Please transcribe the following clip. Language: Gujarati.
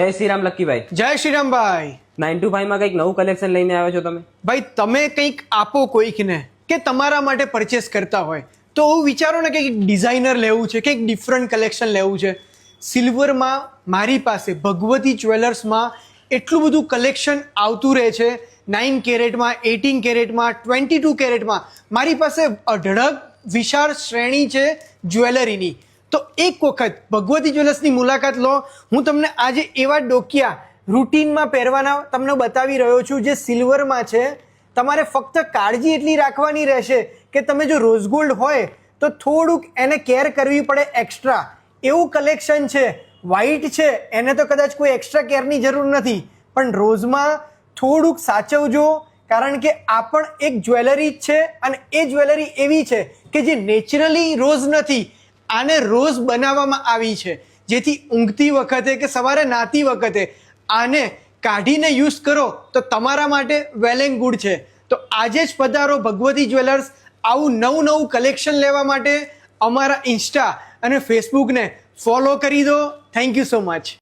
જય શ્રી રામ લક્કીભાઈ. જય શ્રી રામ ભાઈ. 9 to 5 માં કંઈક નવું કલેક્શન લઈને આવ્યો છો તમે? ભાઈ તમે કંઈક આપો કોઈકને કે તમારા માટે પરચેસ કરતા હોય તો હું વિચારો ને કે કંઈક ડિઝાઇનર લેવું છે, કંઈક ડિફરન્ટ કલેક્શન લેવું છે. સિલ્વરમાં મારી પાસે ભગવતી જ્વેલર્સમાં એટલું બધું કલેક્શન આવતું રહે છે. 9 કેરેટમાં, 18 કેરેટમાં, 22 કેરેટમાં મારી પાસે અઢળક વિશાળ શ્રેણી છે જ્વેલરીની. તો એક વખત ભગવતી જ્વેલર્સની મુલાકાત લો. હું તમને આજે એવા ડોકિયા રૂટીનમાં પહેરવાના તમને બતાવી રહ્યો છું જે સિલ્વરમાં છે. તમારે ફક્ત કાળજી એટલી રાખવાની રહેશે કે તમે જો રોઝ ગોલ્ડ હોય તો થોડુંક એને કેર કરવી પડે એક્સ્ટ્રા. એવું કલેક્શન છે. વ્હાઈટ છે એને તો કદાચ કોઈ એક્સ્ટ્રા કેરની જરૂર નથી, પણ રોઝમાં થોડુંક સાચવજો, કારણ કે આ પણ એક જ્વેલરી જ છે અને એ જ્વેલરી એવી છે કે જે નેચરલી રોઝ નથી, આને રોઝ બનાવવામાં આવી છે, જેથી ઊંઘતી વખતે કે સવારે નાતી વખતે આને કાઢીને યુઝ કરો તો તમારા માટે વેલ એન્ડ ગુડ છે. તો આજે જ પધારો ભગવતી જ્વેલર્સ. આવું નવું કલેક્શન લેવા માટે અમારા ઇન્સ્ટા અને ફેસબુકને ફોલો કરી દો. Thank you so much.